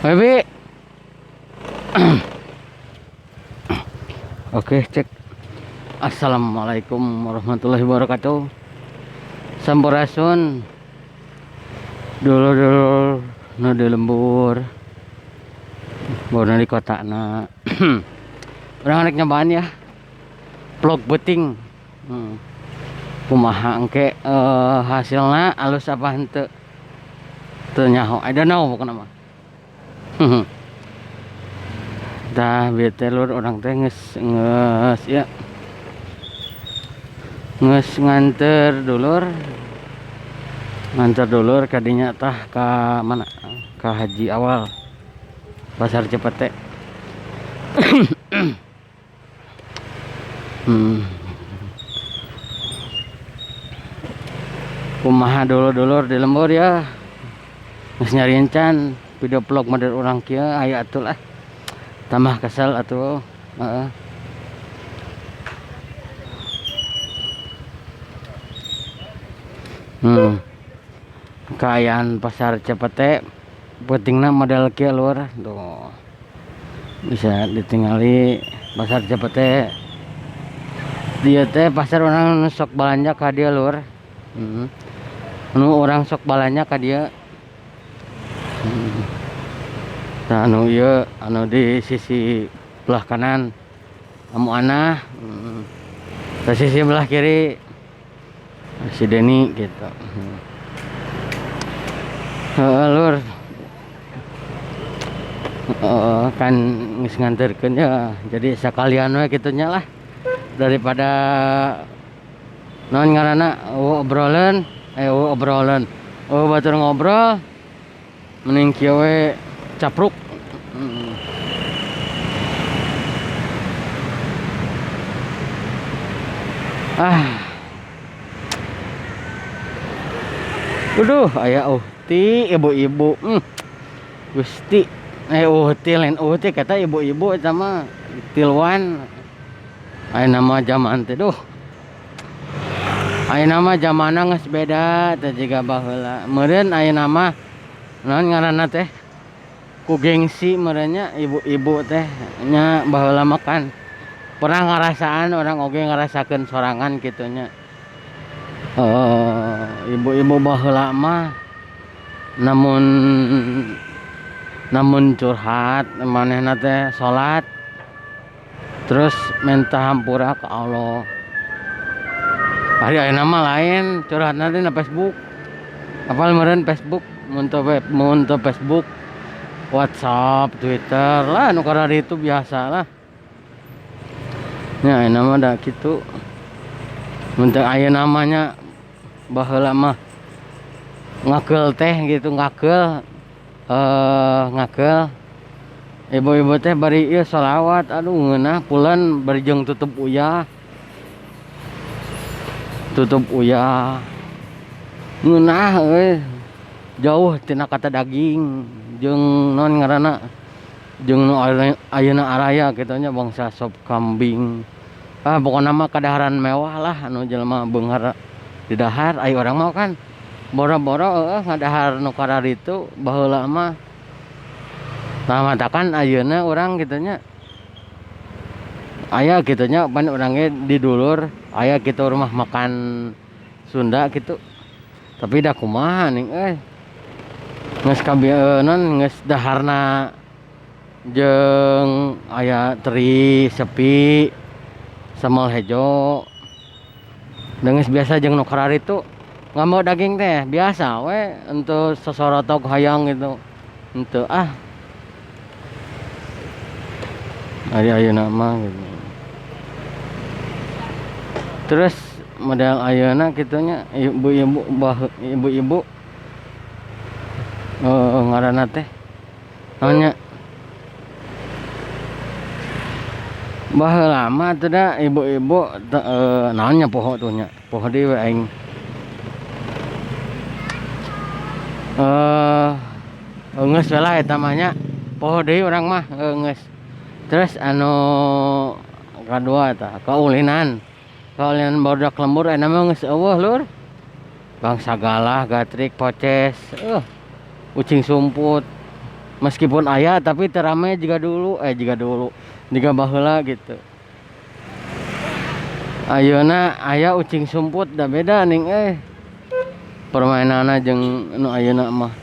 Baby. Oke, cek. Assalamualaikum warahmatullahi wabarakatuh. Sampurasun. Dulur-dulur nu di lembur. Baru di kota na. Urang rek nyobaan ya. Vlog beting. Kumaha engke hasilna alus apa henteu? Teu nyaho. I don't know pokona mah. Dah bete lur orang teh geus ya. Geus nganter dulur kadinya tah ka mana? Ka haji awal. Pasar Cepete. Kumaha dulur-dulur di lembur ya. Geus nyariin can video vlog model orang kieu aya atuh lah. Tambah kesel atuh. Kaayaan pasar Cepete pentingna model kieu lur. Tuh. Bisa ditingali pasar Cepete. Dia teh pasar orang sok balanja ka dieu lur. Nu orang sok balanja ka dieu. Nah, anu ieu anu di sisi belah kanan amu anah, di sisi belah kiri si Deni gitu. Lur kan geus nganterkeun ya, jadi sakalian we kitu nya lah daripada naon ngaranna obrolan batur ngobrol mending kieu we capruk. Aduh, aya uhti ibu-ibu. Gusti, uhti lain uhti kata ibu-ibu eta mah tilwan. Aya nama zaman teh duh. Aya nama zamanna geus beda teh jiga baheula. Meureun aya nama naon ngaranna teh? Ku gengsi merenya ibu-ibu teh nya baheula makan pernah ngarasaan orang oge ngarasakeun sorangan kitunya. Ibu-ibu baheula mah namun curhat manehna teh salat terus minta hampura ke Allah. Ari ayeuna mah lain curhatna teh na Facebook. Apal meureun Facebook mun teu Facebook WhatsApp, Twitter lah, nu karari itu biasa lah. Ya, nama dah gitu. Untuk aya namanya baheula mah ngakel teh gitu, ngakel ibu-ibu teh bari ieu sholawat, aduh ngeunah pulen bari jeung tutup uyah. Ngeunah euy. Jauh tina kata daging jeung non ngaranna jeung nu ayeuna araya kitu nya bangsa sop kambing. Pokona mah kadaharan mewah lah anu jelema beunghar di dahar. Aya urang mah kan boro-boro ngadahar nu karari itu baheula mah. Tah matakan ayeuna urang kitu nya aya kitu nya pan urang ge di dulur aya kitu rumah makan Sunda gitu. Tapi da kumaha ning geus kabieun geus daharna jeung aya teri sepi sambal hejo. Dan geus biasa jeung nu karari itu nggak mau daging teh biasa we untuk sosorotok hayang gitu. Henteu ari ayeuna mah gitu. Terus model ayeuna kitunya ibu-ibu ngaranna teh naonnya baheula mah teh da ibu-ibu naonnya poho tuh nya poho deui we aing geus we lah eta mah nya poho deui urang mah geus. Terus anu kadua eta kaulinan barudak lembur aya mah geus eueuh lur. Bangsa galah, gatrik, poces, ucing sumput. meskipun aya tapi terame juga dulu juga baheula gitu. Ayeuna aya ucing sumput da beda ning permainanna jeung nu ayeuna mah.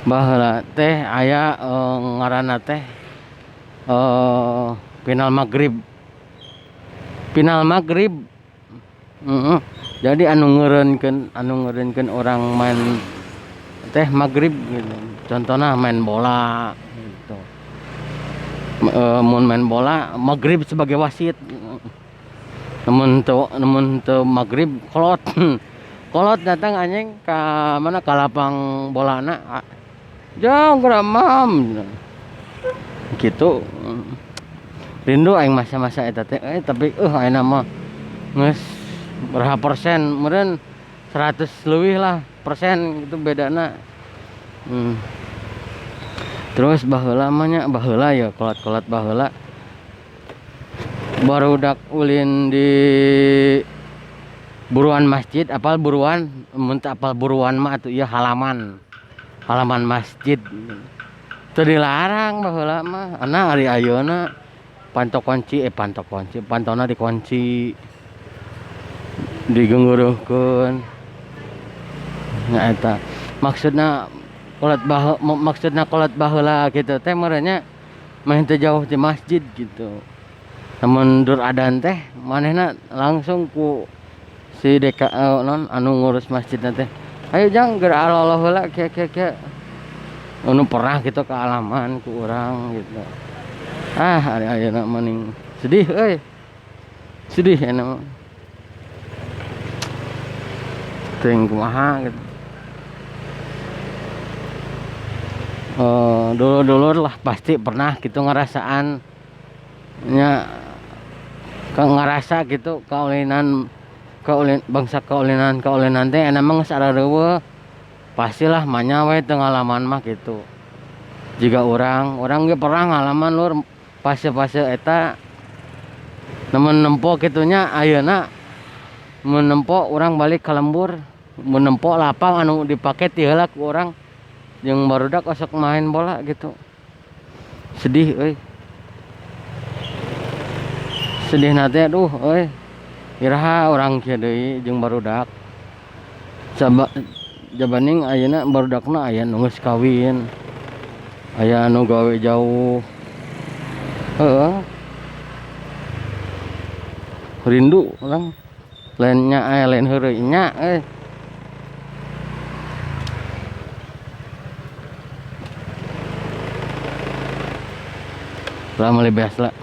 Baheula teh aya ngaranna teh final maghrib. Jadi anu ngeureunkeun orang main teh maghrib gitu. Contohna main bola gitu. Mun main bola maghrib sebagai wasit. Namun teu maghrib kolot. Kolot datang anjing ka mana ka lapang bolana. Jang geramam. Gitu. Rindu aing masa-masa eta teh tapi ayeuna mah geus berapa persen meureun 100 leuwih lah persen gitu bedana. Terus baheula mah nya baheula ya kolot-kolot baheula barudak ulin di buruan masjid apal buruan mun teu apal buruan mah atuh ieu halaman masjid teu dilarang baheula mah ana ari ayeuna pantona dikunci digengguruhkeun nya eta maksudna kolot baheula gitu teh meureunnya mah teu jauh di masjid gitu. Namun dur adan teh manehna langsung ku si deka anu ngurus masjidna teh ayo jang geura Allah heula ke anu pernah gitu ke alaman ku urang gitu. Ari ayeuna mending sedih sedih enak teuing kumaha gitu. Dulu lah pasti pernah gitu ngerasaan nya ngerasa gitu bangsa kaulinan teh enak mah geus areureumeuh pastilah manya we teu ngalaman mah gitu. Jika orang ge pernah ngalaman lur fase-fase eta namun nempo kitunya ayeuna mun nempo urang balik ka lembur mun nempo lapang anu dipake ti heula ku urang jeung barudak osok main bola gitu. Sedih sedih nate aduh iraha urang kieu deui jeung barudak jabaning ayeuna barudakna aya nu geus kawin aya anu gawe jauh rindu urang lain heureuy nya lah mulai biasa lah.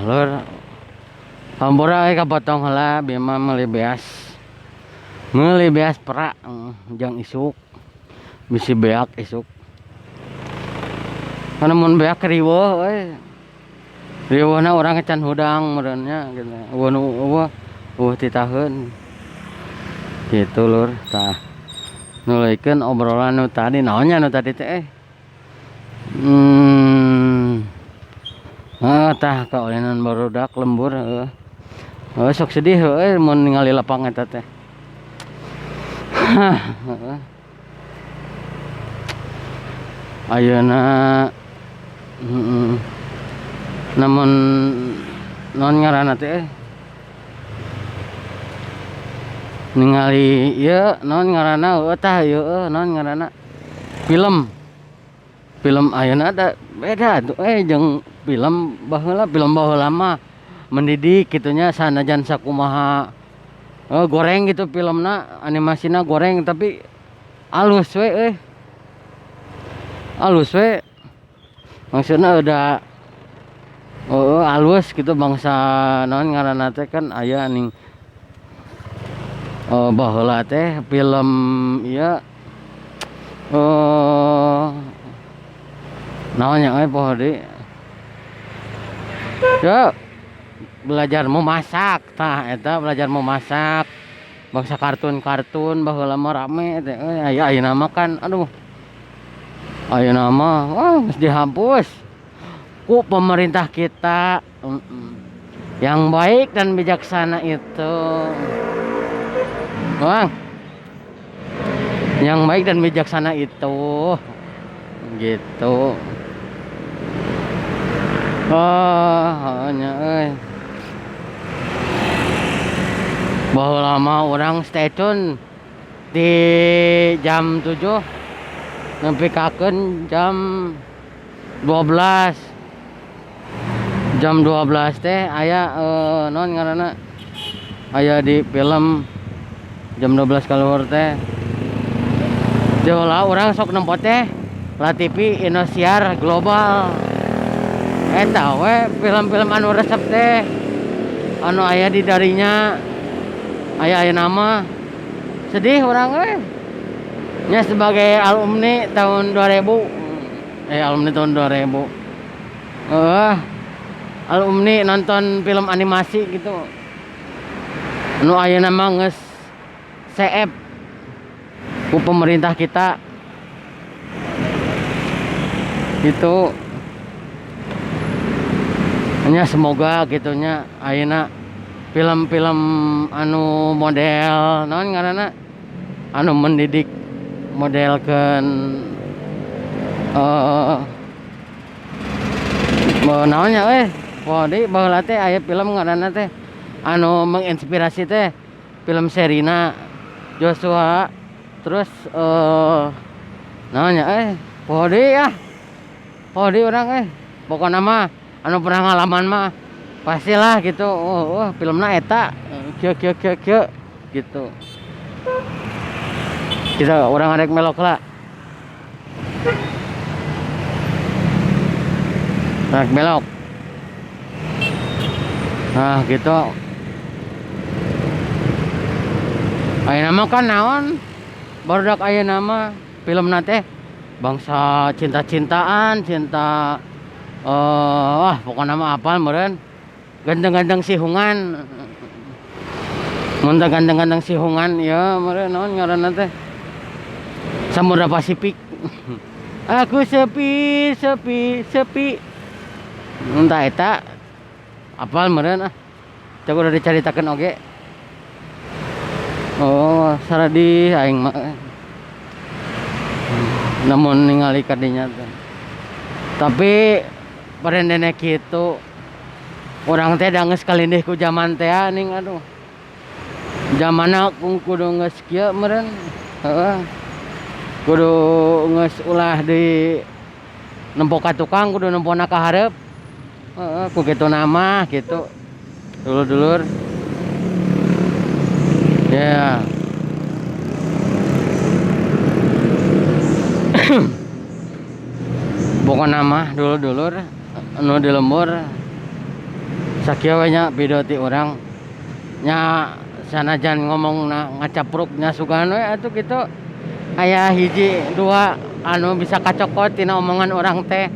Lur hampura kapotong heula bima meuli beas perak jang isuk bisi beak isuk kana mun beak riweuh riweuhna urang can hudang meureunnya gitu eueuh ti taheun gitu lur. Tah nuluykeun obrolan nu tadi naonnya nu tadi teh tah kaulinan barudak lembur sok sedih mun ningali lapang eta teh. Ayeuna namun non ngaranna teh ningali ieu non ngaranna tah ieu non ngaranna film ayeuna ada beda tuh jeung film baheula mah mendidik gitunya sanajan sakumaha goreng gitu filmna animasina goreng tapi alus we maksudna udah alus gitu bangsa non ngaranna teh kan aya ning baheula teh film ieu naonnya poho deui ya belajar memasak tah eta belajar memasak bangsa kartun baheula mah rame teh ayeuna mah kan aduh ayeuna mah geus dihapus ku pemerintah kita Yang baik dan bijaksana itu, Bang. Yang baik dan bijaksana itu, gitu. Hanya bahwa lama orang stay tune di jam 7 nempikakeun jam 12. Jam 12 teh aya non ngaranna aya di film jam 12 keluar teh. Jola orang sok nempo teh La TV Indosiar Global. Eta we film-film anu resep teh anu aya di darinya aya nama. Sedih orang we. Nya sebagai alumni tahun 2000 alumni tahun 2000. Alumni nonton film animasi gitu. Nu ayeuna mah geus CF ku pemerintah kita. Gitu. Hanya semoga gitunya ayeuna film-film anu model naon ngaranna anu mendidik modelkeun naonnya di baheula teh aya film ngaranna teh anu menginspirasi teh film Sherina Joshua terus naonnya di orang pokoknya mah anu pernah ngalaman mah pastilah gitu. Filmna eta kieu gitu. Kita orang arek melok lah. Arek melok. Nah gitu. Ayeuna mah kan naon? Barudak ayeuna mah filmna teh bangsa cinta-cintaan, cinta pokoknya mah apal meureun. Ganteng-ganteng sihungan. Mun teh ganteng-ganteng sihungan ya meureun naon ngaranna teh? Samudra Pasifik. Aku sepi. Entah eta apal meureun Cek udah dicaritakeun oge. Saradi aing mah. Namun ningali kadinya teh. Tapi parendene kitu urang teh da geus kalindih ku zaman teh ning aduh. Zamanna kudu geus kieu meureun. Kudu geus ulah di nempo ka tukang kudu nempona ka hareup. Ku kitu nama gitu. Dulur-dulur. Ya. Pokokna mah dulur-dulur anu di lembur sakieu we nya video ti urang nya sanajan ngomongna ngacapruknya sugan we atuh kitu aya hiji dua anu bisa kacokot tina omongan orang teh.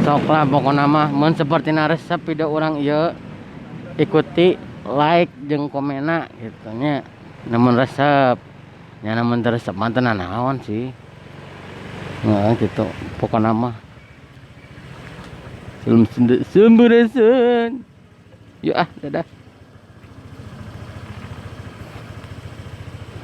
Sok lah pokokna mah mun sapertina resep video urang ieu ikuti like jeung komena gitu nya namun resep nya namun resep mah teu naon sih. Nah gitu pokokna mah film sumbereun. Yuk dadah.